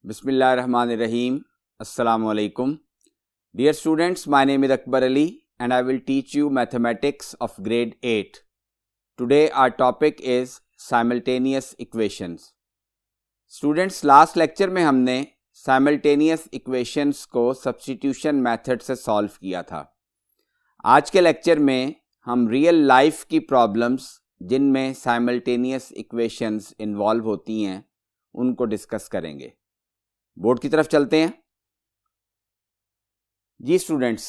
Bismillahirrahmanirrahim. Assalamu alaikum. Dear students, my name is Akbar Ali and I will teach you mathematics of grade 8. Today our topic is simultaneous equations. Students, last lecture में हमने simultaneous equations को substitution method से solve किया था. आज के lecture में हम रियल लाइफ की प्रॉब्लम्स जिनमें simultaneous equations इन्वॉल्व होती हैं उनको डिस्कस करेंगे. बोर्ड की तरफ चलते हैं. जी स्टूडेंट्स,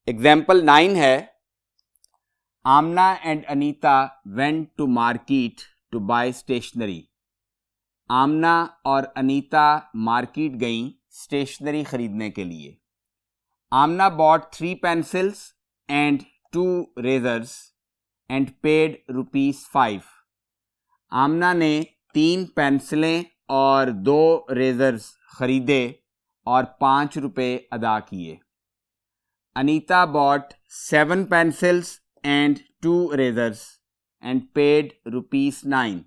एग्जाम्पल 9 है. Amna and Anita went to market to buy stationery. Amna और अनीता मार्केट गईं स्टेशनरी खरीदने के लिए. Amna bought 3 pencils and 2 razor's and paid ₹5. Amna ने 3 पेंसिलें और 2 रेजर्स खरीदे और ₹5 अदा किए. Anita bought 7 pencils and 2 razor's and paid ₹9.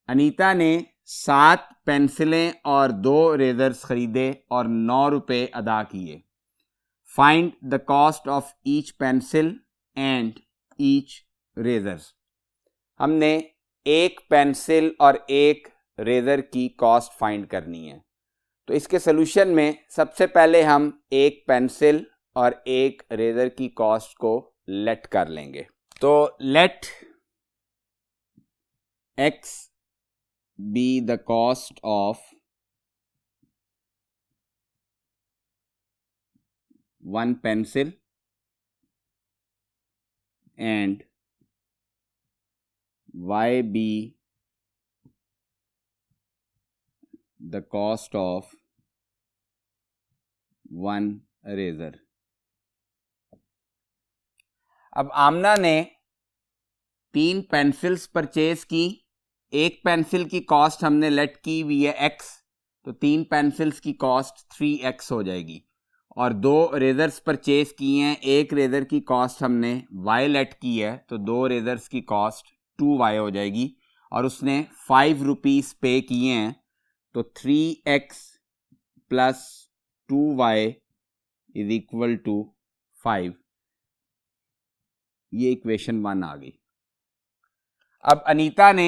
Anita ने 7 पेंसिलें और 2 रेजर्स खरीदे और ₹9 अदा किए. Find the cost of each pencil and each razors. हमने एक पेंसिल और एक रेजर की कॉस्ट फाइंड करनी है. तो इसके सॉल्यूशन में सबसे पहले हम एक पेंसिल और एक रेजर की कॉस्ट को लेट कर लेंगे. तो let x be the cost of 1 pencil and y be the cost of 1 razor. अब आमना ने 3 पेंसिल्स परचेज की. एक पेंसिल की कॉस्ट हमने लेट की हुई है x, तो 3 पेंसिल्स की कॉस्ट 3x हो जाएगी. और 2 रेजर्स परचेज किए हैं. एक रेजर की कॉस्ट हमने y लेट की है, तो 2 रेजर्स की कॉस्ट 2y हो जाएगी. और उसने ₹5 पे किए हैं, तो 3x plus 2y is equal to 5. ये इक्वेशन 1 आ गई. अब अनीता ने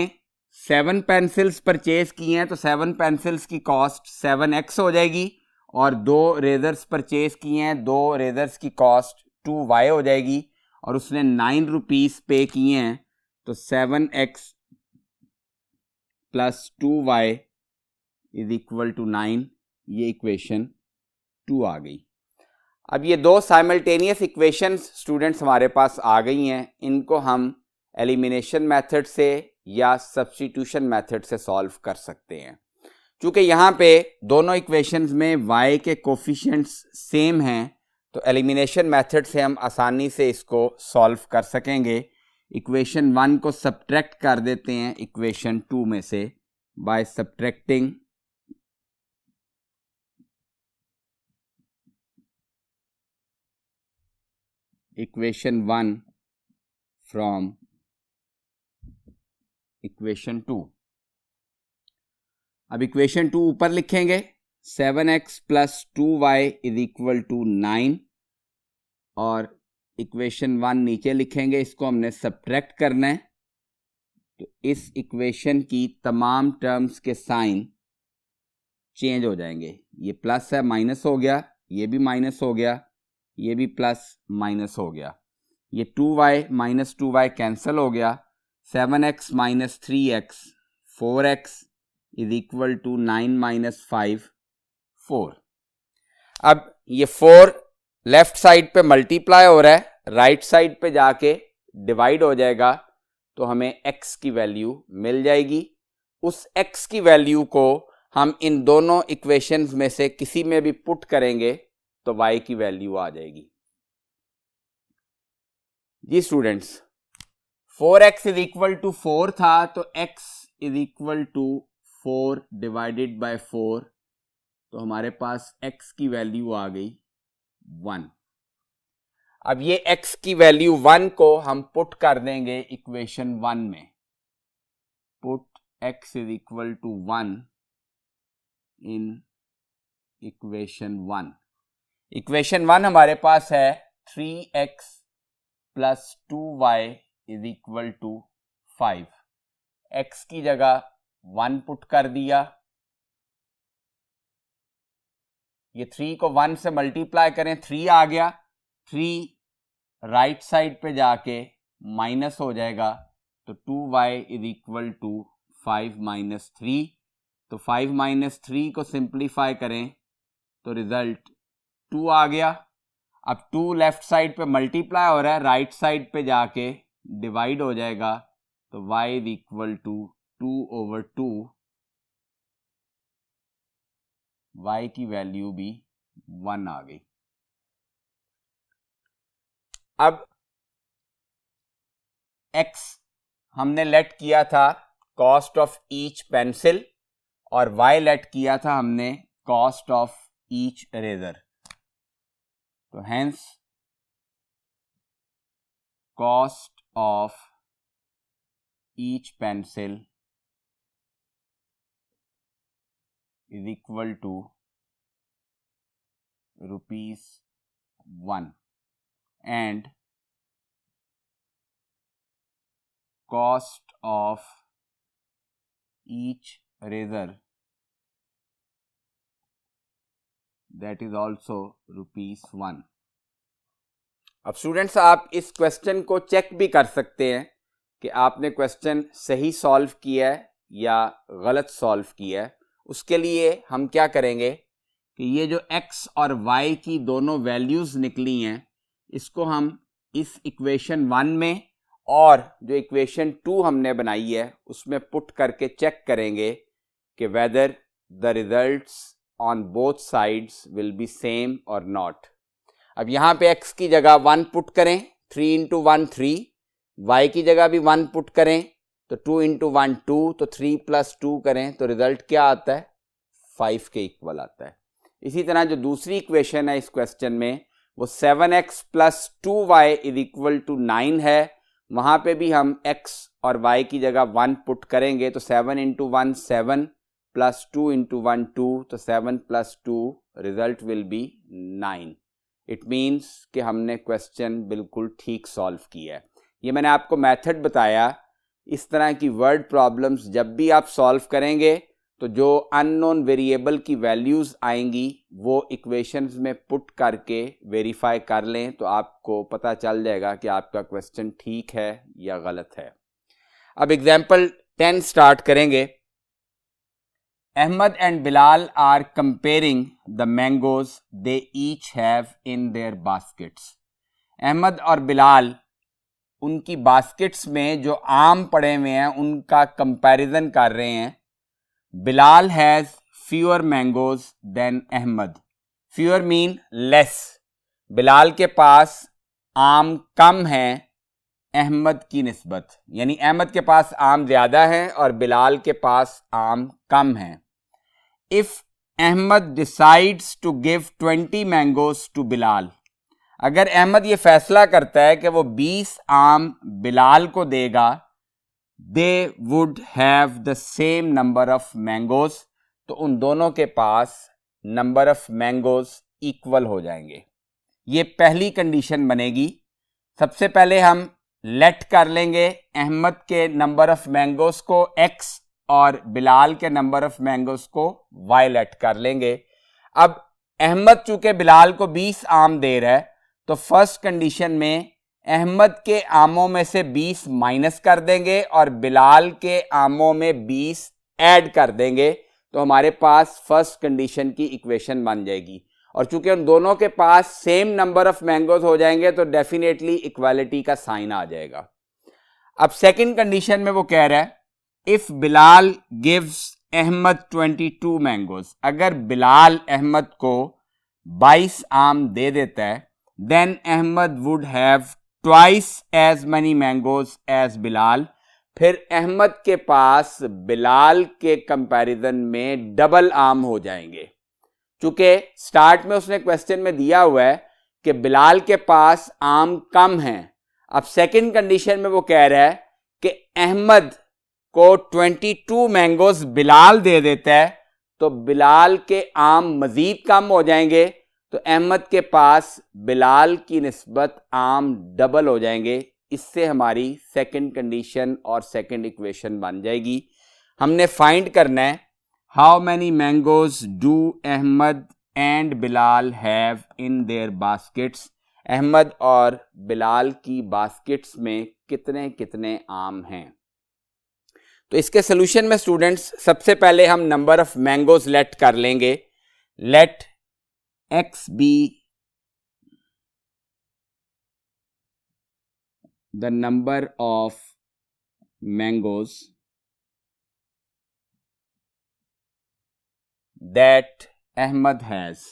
7 पेंसिल्स परचेज किए हैं, तो 7 पेंसिल्स की कॉस्ट 7x हो जाएगी. और 2 रेजर्स परचेज किए हैं, 2 रेजर्स की कॉस्ट 2y हो जाएगी. और उसने ₹9 पे किए हैं, तो 7x plus 2y is equal to 9. ये इक्वेशन 2 आ गई. अब ये 2 साइमल्टेनियस इक्वेशंस स्टूडेंट्स हमारे पास आ गई हैं. इनको हम एलिमिनेशन मेथड से या सब्स्टिट्यूशन मेथड से सॉल्व कर सकते हैं. चूँकि यहाँ पे दोनों इक्वेशंस में y के कोफिशिएंट्स सेम हैं, तो एलिमिनेशन मेथड से हम आसानी से इसको सॉल्व कर सकेंगे. इक्वेशन 1 को सब्ट्रैक्ट कर देते हैं इक्वेशन 2 में से by subtracting equation 1 from equation 2. अब इक्वेशन 2 ऊपर लिखेंगे. 7x plus 2y is equal to 9. और इक्वेशन 1 नीचे लिखेंगे. इसको हमने सब्ट्रैक्ट करना है, तो इस इक्वेशन की तमाम टर्म्स के साइन चेंज हो जाएंगे. ये प्लस है, माइनस हो गया. ये भी माइनस हो गया. ये भी प्लस माइनस हो गया. ये 2y माइनस 2y कैंसिल हो गया. 7x minus 3x 4x is equal to 9 minus 5 4. अब ये 4 लेफ्ट साइड पे मल्टीप्लाई हो रहा है, राइट साइड पे जाके डिवाइड हो जाएगा, तो हमें x की वैल्यू मिल जाएगी. उस x की वैल्यू को हम इन दोनों इक्वेशंस में से किसी में भी पुट करेंगे तो y की वैल्यू आ जाएगी. जी students, 4x is equal to 4 था, तो x is equal to 4 divided by 4, तो हमारे पास x की वैल्यू आ गई 1. अब ये x की वैल्यू 1 को हम पुट कर देंगे इक्वेशन 1 में. Put x is equal to 1 in equation 1। Equation 1 हमारे पास है 3x plus 2y is equal to 5। x की जगह 1 पुट कर दिया, ये 3 को 1 से मल्टीप्लाई करें 3 आ गया, 3 राइट साइड पे जाके माइनस हो जाएगा, तो 2y is equal to 5 minus 3। तो 5 माइनस 3 को सिंप्लीफाई करें तो रिजल्ट 2 आ गया। अब 2 लेफ्ट साइड पे मल्टीप्लाई हो रहा है, राइट साइड पे जाके डिवाइड हो जाएगा, तो y is equal to 2/2। y की वैल्यू भी 1 आ गई। अब x हमने लेट किया था कॉस्ट ऑफ ईच पेंसिल और y लेट किया था हमने कॉस्ट ऑफ ईच इरेजर। तो hence cost of each pencil is equal to ₹1 and cost of each eraser, that is also ₹1। अब स्टूडेंट्स आप इस क्वेश्चन को चेक भी कर सकते हैं कि आपने क्वेश्चन सही सॉल्व किया है या गलत सॉल्व किया है। उसके लिए हम क्या करेंगे कि ये जो x और y की दोनों वैल्यूज़ निकली हैं, इसको हम इस इक्वेशन 1 में और जो इक्वेशन 2 हमने बनाई है उसमें पुट करके चेक करेंगे कि whether the results on both sides will be same और नॉट। अब यहाँ पे x की जगह 1 पुट करें, 3 इंटू 1 3, y की जगह भी 1 पुट करें तो 2 इंटू 1 2, तो 3 प्लस 2 करें तो रिजल्ट क्या आता है, 5 के इक्वल आता है। इसी तरह जो दूसरी इक्वेशन है इस क्वेश्चन में वो 7x plus 2y is equal to 9 है। वहाँ पे भी हम x और y की जगह 1 पुट करेंगे तो 7 इंटू 1 7 प्लस 2 इंटू 1 2, तो 7 plus 2 result will be 9। It means कि हमने क्वेश्चन बिल्कुल ठीक सॉल्व किया है। ये मैंने आपको मेथड बताया। इस तरह की वर्ड प्रॉब्लम्स जब भी आप सॉल्व करेंगे तो जो अननोन वेरिएबल की वैल्यूज़ आएंगी वो इक्वेशंस में पुट करके वेरीफाई कर लें, तो आपको पता चल जाएगा कि आपका क्वेश्चन ठीक है या गलत है। अब एग्जाम्पल 10 स्टार्ट करेंगे। Ahmad and Bilal are comparing the mangoes they each have in their baskets. Ahmad और बिलाल उनकी बास्केट्स में जो आम पड़े हुए हैं उनका कंपैरिजन कर रहे हैं। Bilal has fewer mangoes than Ahmad. Fewer mean less. Bilal के पास आम कम हैं अहमद की निस्बत, यानी अहमद के पास आम ज़्यादा है और बिलाल के पास आम कम हैं। If Ahmad decides to give 20 mangoes to Bilal, अगर अहमद ये फैसला करता है कि वो 20 आम बिलाल को देगा, दे would have the same number of mangoes, तो उन दोनों के पास नंबर ऑफ मैंगोज इक्वल हो जाएंगे। ये पहली कंडीशन बनेगी। सबसे पहले हम लेट कर लेंगे अहमद के नंबर ऑफ मैंगोज को x और बिलाल के नंबर ऑफ मैंगोज को y लेट कर लेंगे। अब अहमद चूंकि बिलाल को 20 आम दे रहा है तो फर्स्ट कंडीशन में अहमद के आमों में से 20 माइनस कर देंगे और बिलाल के आमों में 20 ऐड कर देंगे, तो हमारे पास फर्स्ट कंडीशन की इक्वेशन बन जाएगी। और चूंकि उन दोनों के पास सेम नंबर ऑफ मैंगोज हो जाएंगे तो डेफिनेटली इक्वालिटी का साइन आ जाएगा। अब सेकंड कंडीशन में वो कह रहा है if Bilal gives Ahmed 22 mangoes, अगर बिलाल अहमद को 22 आम दे देता है, then Ahmed would have twice as many mangoes as Bilal, फिर अहमद के पास बिलाल के कंपैरिजन में डबल आम हो जाएंगे। चूंकि स्टार्ट में उसने क्वेश्चन में दिया हुआ है कि बिलाल के पास आम कम हैं, अब सेकंड कंडीशन में वो कह रहा है कि अहमद को 22 मैंगोज बिलाल दे देता है, तो बिलाल के आम मजीद कम हो जाएंगे, तो अहमद के पास बिलाल की निस्बत आम डबल हो जाएंगे। इससे हमारी सेकंड कंडीशन और सेकंड इक्वेशन बन जाएगी। हमने फाइंड करना है how many mangoes do Ahmed and Bilal have in their baskets. Ahmad और बिलाल की बास्केट्स में कितने कितने आम हैं। तो इसके सोल्यूशन में स्टूडेंट्स सबसे पहले हम नंबर ऑफ मैंगोज लेट कर लेंगे। Let x be the number of mangoes that Ahmad has,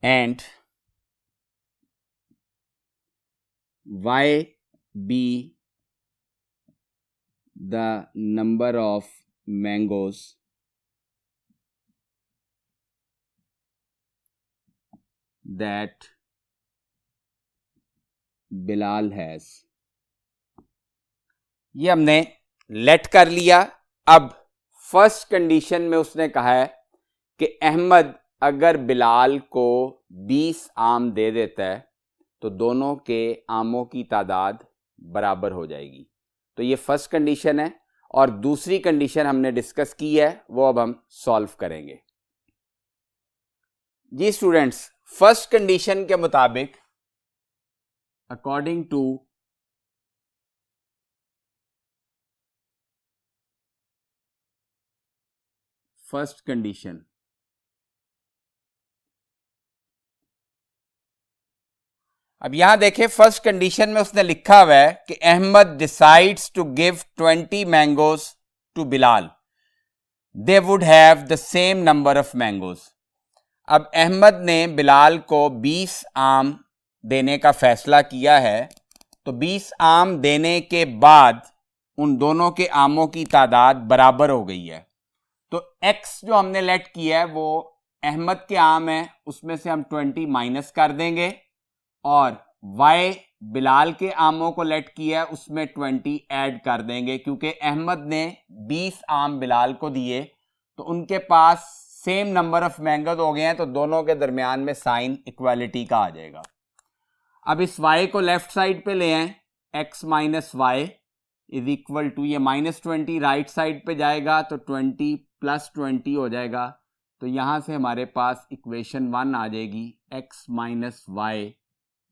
and y be the number of mangoes that Bilal has. ये हमने लेट कर लिया। अब फर्स्ट कंडीशन में उसने कहा है कि अहमद अगर बिलाल को 20 आम दे देता है तो दोनों के आमों की तादाद बराबर हो जाएगी। तो ये फर्स्ट कंडीशन है और दूसरी कंडीशन हमने डिस्कस की है, वो अब हम सॉल्व करेंगे। जी स्टूडेंट्स, फर्स्ट कंडीशन के मुताबिक अकॉर्डिंग टू फर्स्ट कंडीशन, अब यहां देखें फर्स्ट कंडीशन में उसने लिखा हुआ है कि Ahmed decides to give 20 mangoes to Bilal, they would have the same number of mangoes. अब अहमद ने बिलाल को 20 आम देने का फैसला किया है, तो 20 आम देने के बाद उन दोनों के आमों की तादाद बराबर हो गई है। तो x जो हमने लेट किया है वो अहमद के आम है, उसमें से हम 20 माइनस कर देंगे, और y बिलाल के आमों को लेट किया है उसमें 20 ऐड कर देंगे, क्योंकि अहमद ने 20 आम बिलाल को दिए तो उनके पास सेम नंबर ऑफ मैंगोज हो गए हैं, तो दोनों के दरमियान में साइन इक्वालिटी का आ जाएगा। अब इस y को लेफ्ट साइड पे ले आए, x minus y is equal to, ये -20 राइट साइड पे जाएगा तो 20 + 20 हो जाएगा। तो यहां से हमारे पास इक्वेशन 1 आ जाएगी, x minus y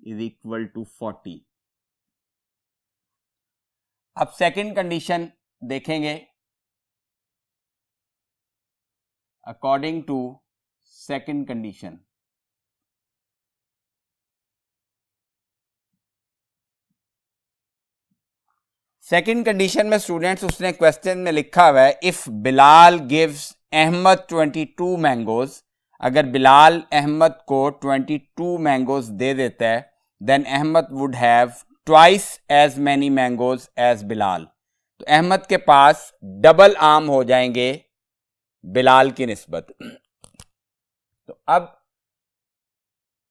is equal to 40। अब सेकंड कंडीशन देखेंगे according to second condition. Second condition में स्टूडेंट्स उसने क्वेश्चन में लिखा हुआ है if Bilal gives Ahmed 22 mangoes, अगर बिलाल अहमद को 22 मैंगोज दे देता है, then Ahmed would have twice as many mangoes as Bilal. तो अहमद के पास डबल आम हो जाएंगे बिलाल की निस्बत। तो अब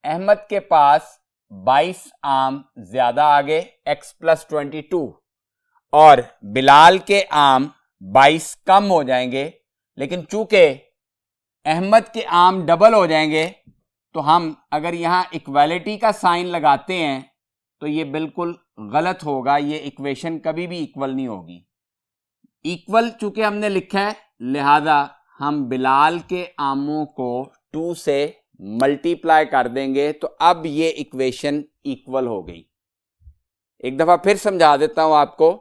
अहमद के पास 22 आम ज्यादा आ गए, x + 22, और बिलाल के आम 22 कम हो जाएंगे। लेकिन चूंकि अहमद के आम डबल हो जाएंगे तो हम अगर यहां इक्वालिटी का साइन लगाते हैं तो ये बिल्कुल गलत होगा, ये इक्वेशन कभी भी इक्वल नहीं होगी। इक्वल चूंकि हमने लिखा है, लिहाजा हम बिलाल के आमों को 2 से मल्टीप्लाई कर देंगे, तो अब ये इक्वेशन इक्वल हो गई। एक दफा फिर समझा देता हूं आपको।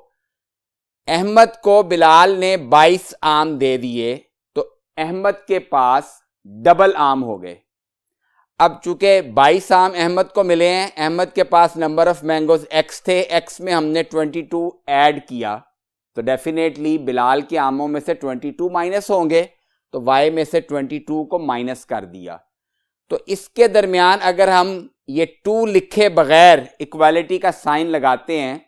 अहमद को बिलाल ने 22 आम दे दिए तो अहमद के पास डबल आम हो गए। अब चूंकि 22 आम अहमद को मिले हैं, अहमद के पास नंबर ऑफ मैंगोज x थे, x में हमने 22 ऐड किया, तो डेफिनेटली बिलाल के आमों में से 22 माइनस होंगे, तो y में से 22 को माइनस कर दिया। तो इसके दरमियान अगर हम ये 2 लिखे बगैर इक्वालिटी का साइन लगाते हैं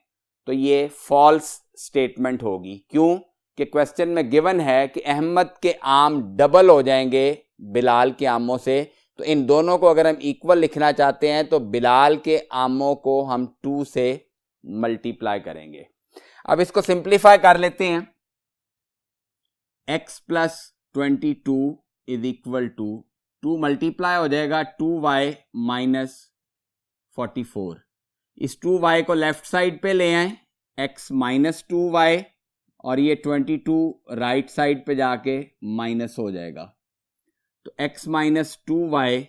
तो ये फॉल्स स्टेटमेंट होगी। क्यों? कि क्वेश्चन में गिवन है कि अहमद के आम डबल हो जाएंगे बिलाल के आमों से, तो इन दोनों को अगर हम इक्वल लिखना चाहते हैं तो बिलाल के आमों को हम 2 से मल्टीप्लाई करेंगे। अब इसको सिंप्लीफाई कर लेते हैं। x plus 22 is equal to 2 multiply हो जाएगा 2y माइनस 44। इस 2y को लेफ्ट साइड पे ले आए, x माइनस 2y, और ये 22 राइट साइड पे जाके माइनस हो जाएगा। तो x minus 2y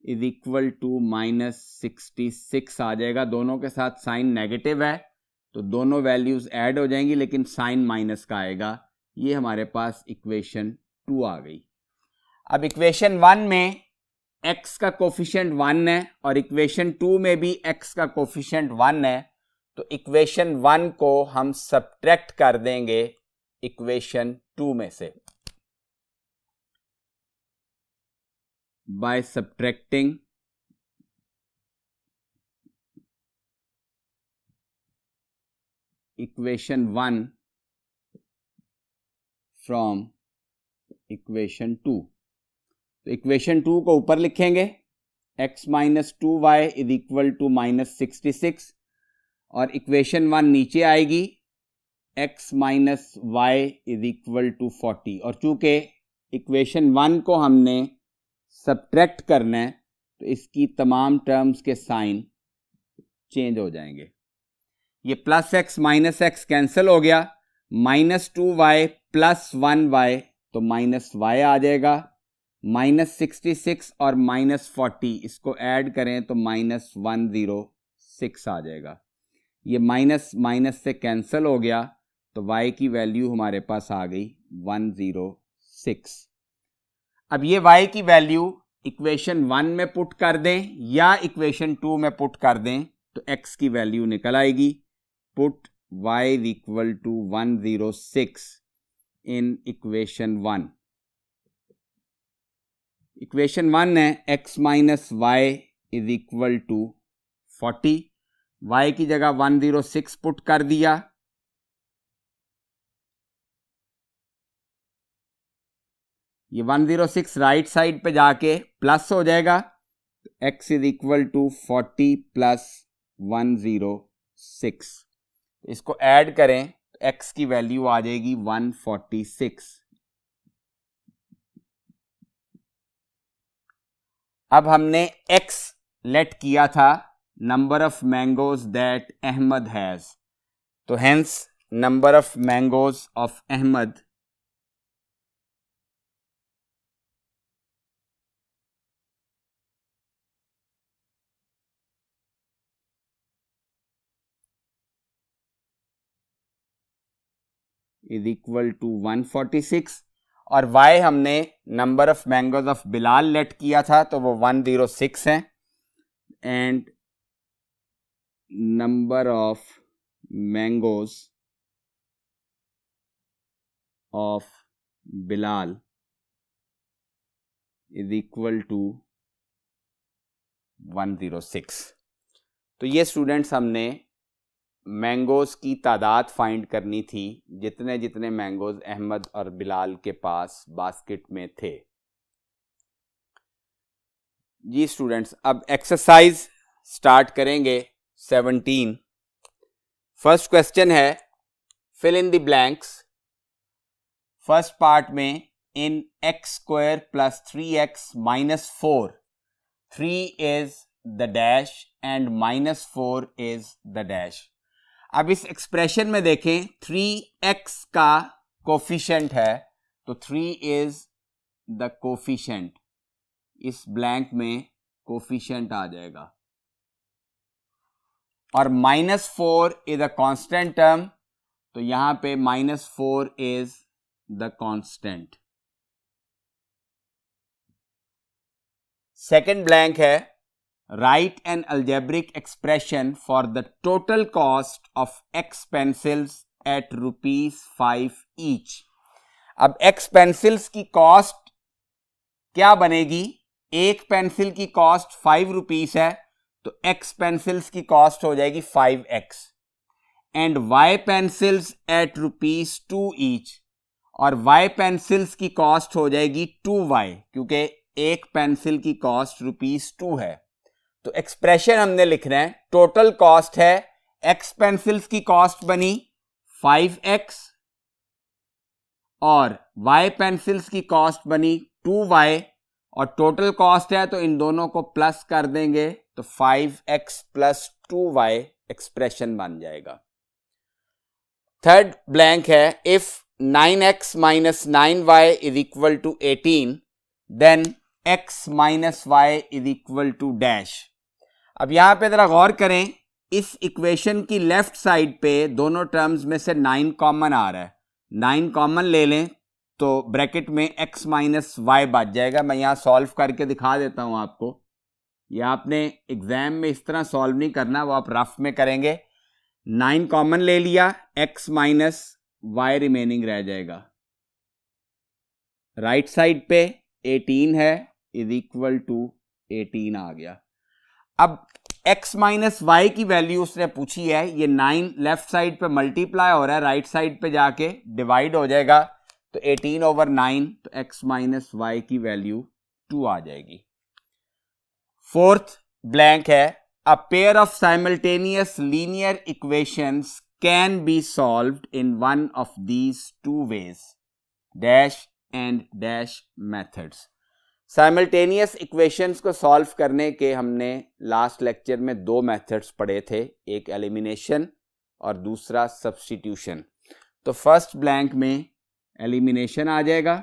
is equal to minus 66 आ जाएगा। दोनों के साथ साइन नेगेटिव है तो दोनों वैल्यूज ऐड हो जाएंगी, लेकिन साइन माइनस का आएगा। ये हमारे पास इक्वेशन 2 आ गई। अब इक्वेशन 1 में x का कोफिशिएंट 1 है और इक्वेशन 2 में भी x का कोफिशिएंट 1 है, तो इक्वेशन 1 को हम सब्ट्रैक्ट कर देंगे इक्वेशन 2 में से। By subtracting equation 1 from equation 2। तो इक्वेशन 2 को ऊपर लिखेंगे, x minus 2y is equal to minus 66, और इक्वेशन 1 नीचे आएगी, x minus y is equal to 40। और चूंकि इक्वेशन 1 को हमने सब्ट्रैक्ट करना है तो इसकी तमाम टर्म्स के साइन चेंज हो जाएंगे। ये plus x minus x cancel हो गया, माइनस 2y प्लस 1y तो माइनस y आ जाएगा, माइनस 66 और माइनस 40 इसको ऐड करें तो माइनस 106 आ जाएगा। ये माइनस माइनस से कैंसिल हो गया तो y की वैल्यू हमारे पास आ गई 106। अब ये y की वैल्यू इक्वेशन 1 में पुट कर दें या इक्वेशन 2 में पुट कर दें तो x की वैल्यू निकल आएगी। Put y is equal to 106 in equation 1। Equation 1 है x minus y is equal to 40। y की जगह 106 पुट कर दिया, ये 106 राइट साइड पे जाके प्लस हो जाएगा, x is equal to 40 plus 106। इसको ऐड करें तो x की वैल्यू आ जाएगी 146। अब हमने x लेट किया था number of mangoes that Ahmad has, तो hence number of mangoes of Ahmad is equal to 146, और y हमने number of mangoes of Bilal let किया था तो वो 106 है, and number of mangoes of Bilal is equal to 106। तो ये स्टूडेंट्स हमने मैंगोज की तादाद फाइंड करनी थी जितने जितने मैंगोज अहमद और बिलाल के पास बास्केट में थे। जी स्टूडेंट्स, अब एक्सरसाइज स्टार्ट करेंगे 17। फर्स्ट क्वेश्चन है fill in the blanks. First part में in x square plus 3x minus 4, 3 is the dash and minus 4 is the dash. अब इस एक्सप्रेशन में देखें 3x का कोफिशिएंट है तो 3 इज द कोफिशिएंट, इस ब्लैंक में कोफिशिएंट आ जाएगा, और minus 4 is a constant term तो यहां पे minus 4 is the constant. Second blank है write an algebraic expression for the total cost of X pencils at ₹5 each। अब X पेंसिल्स की कॉस्ट क्या बनेगी? एक पेंसिल की कॉस्ट 5 रुपीस है तो X पेंसिल्स की कॉस्ट हो जाएगी 5x, and Y pencils at ₹2 each, और Y पेंसिल्स की कॉस्ट हो जाएगी 2y, क्योंकि एक पेंसिल की कॉस्ट ₹2 है, तो एक्सप्रेशन हमने लिखना है, टोटल कॉस्ट है x पेंसिल्स की कॉस्ट बनी 5x और y पेंसिल्स की कॉस्ट बनी 2y और टोटल कॉस्ट है तो इन दोनों को प्लस कर देंगे तो 5x + 2y एक्सप्रेशन बन जाएगा। थर्ड ब्लैंक है, if 9x - 9y = 18 then x - y = dash. अब यहां पे जरा गौर करें, इस इक्वेशन की लेफ्ट साइड पे दोनों टर्म्स में से 9 कॉमन आ रहा है, 9 कॉमन ले लें तो ब्रैकेट में x - y बच जाएगा। मैं यहां सॉल्व करके दिखा देता हूं आपको, यह आपने एग्जाम में इस तरह सॉल्व नहीं करना, वो आप रफ में करेंगे। 9 कॉमन ले लिया, x - y रिमेनिंग रह जाएगा। राइट साइड पे 18 है = 18 आ गया। अब x - y की वैल्यू उसने पूछी है, ये 9 लेफ्ट साइड पे मल्टीप्लाई हो रहा है, राइट साइड पे जाके डिवाइड हो जाएगा तो 18/9, तो x - y की वैल्यू 2 आ जाएगी। फोर्थ ब्लैंक है, a pair of simultaneous linear equations can be solved in one of these 2 ways dash and dash methods. Simultaneous equations को सॉल्व करने के हमने लास्ट लेक्चर में 2 मेथड्स पढ़े थे, एक एलिमिनेशन और दूसरा सब्स्टिट्यूशन। तो फर्स्ट ब्लैंक में एलिमिनेशन आ जाएगा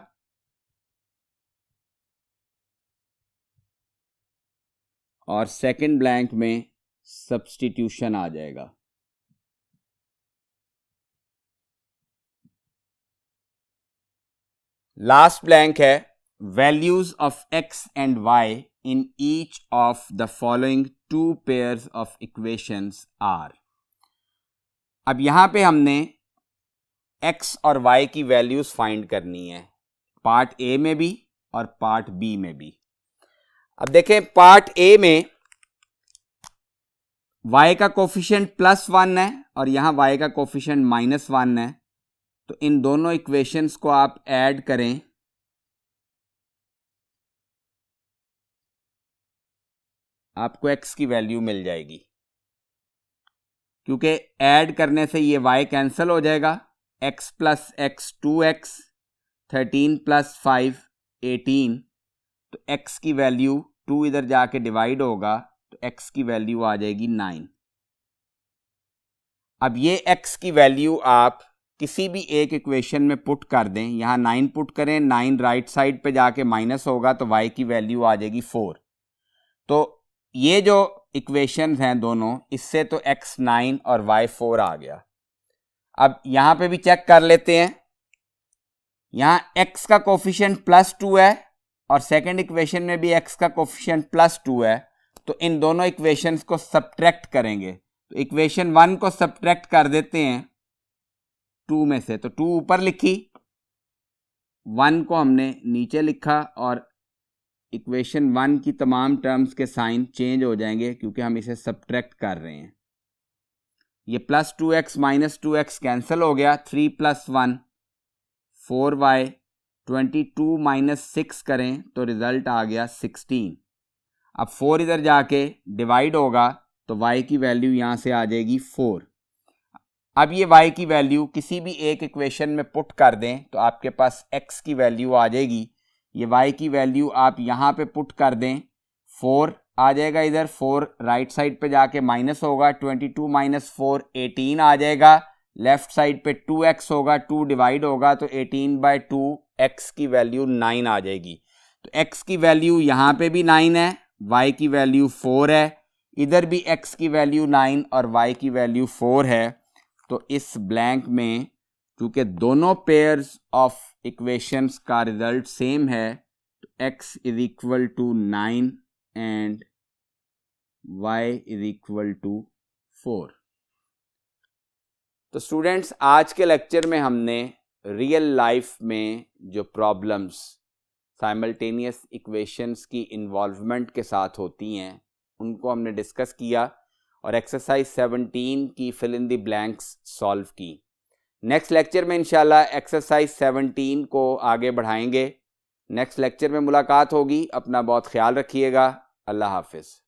और सेकंड ब्लैंक में सब्स्टिट्यूशन आ जाएगा। लास्ट ब्लैंक है, values of x and y in each of the following 2 pairs of equations are। अब यहां पे हमने x और y की वैल्यूज फाइंड करनी है, पार्ट ए में भी और पार्ट बी में भी। अब देखें, पार्ट ए में y का कोफिशिएंट +1 है और यहां y का कोफिशिएंट -1 है, तो इन दोनों इक्वेशंस को आप ऐड करें आपको x की वैल्यू मिल जाएगी, क्योंकि ऐड करने से ये y कैंसिल हो जाएगा, x + x 2x, 13 + 5 18, तो x की वैल्यू 2 इधर जाके डिवाइड होगा तो x की वैल्यू आ जाएगी 9। अब ये x की वैल्यू आप किसी भी एक इक्वेशन में पुट कर दें, यहां 9 पुट करें, 9 राइट साइड पे जाके माइनस होगा तो y की वैल्यू आ जाएगी 4। तो ये जो इक्वेशंस हैं दोनों, इससे तो x 9 और y 4 आ गया। अब यहां पे भी चेक कर लेते हैं, यहां x का कोफिशिएंट +2 है और सेकंड इक्वेशन में भी x का कोफिशिएंट +2 है, तो इन दोनों इक्वेशंस को सब्ट्रैक्ट करेंगे, तो इक्वेशन 1 को सब्ट्रैक्ट कर देते हैं 2 में से, तो 2 ऊपर लिखी, 1 को हमने नीचे लिखा और इक्वेशन 1 की तमाम टर्म्स के साइन चेंज हो जाएंगे क्योंकि हम इसे सब्ट्रैक्ट कर रहे हैं। ये +2x - 2x कैंसिल हो गया, 3 + 1 4y, 22 - 6 करें तो रिजल्ट आ गया 16। अब 4 इधर जाके डिवाइड होगा तो y की वैल्यू यहां से आ जाएगी 4। अब ये y की वैल्यू किसी भी एक इक्वेशन में पुट कर दें तो आपके पास x की वैल्यू आ जाएगी। ये y की वैल्यू आप यहाँ पे पुट कर दें, 4 आ जाएगा इधर, 4 राइट साइड पे जाके माइनस होगा, 22 - 4 18 आ जाएगा, लेफ्ट साइड पे 2x होगा, 2 डिवाइड होगा तो 18/2 x की वैल्यू 9 आ जाएगी। तो x की वैल्यू यहाँ पे भी 9 है, y की वैल्यू 4 है, इधर भी x की वैल्यू 9 और y की वैल्यू 4 है। तो इस ब्लैंक में चूंकि दोनों पेयर्स ऑफ इक्वेशंस का रिजल्ट सेम है, तो x = 9 एंड y = 4। तो स्टूडेंट्स, आज के लेक्चर में हमने रियल लाइफ में जो प्रॉब्लम्स साइमल्टेनियस इक्वेशंस की इन्वॉल्वमेंट के साथ होती हैं उनको हमने डिस्कस किया और एक्सरसाइज 17 की fill in the blanks solve की। नेक्स्ट लेक्चर में इंशाल्लाह एक्सरसाइज 17 को आगे बढ़ाएंगे नेक्स्ट लेक्चर में मुलाकात होगी। अपना बहुत ख्याल रखिएगा। अल्लाह हाफिज़।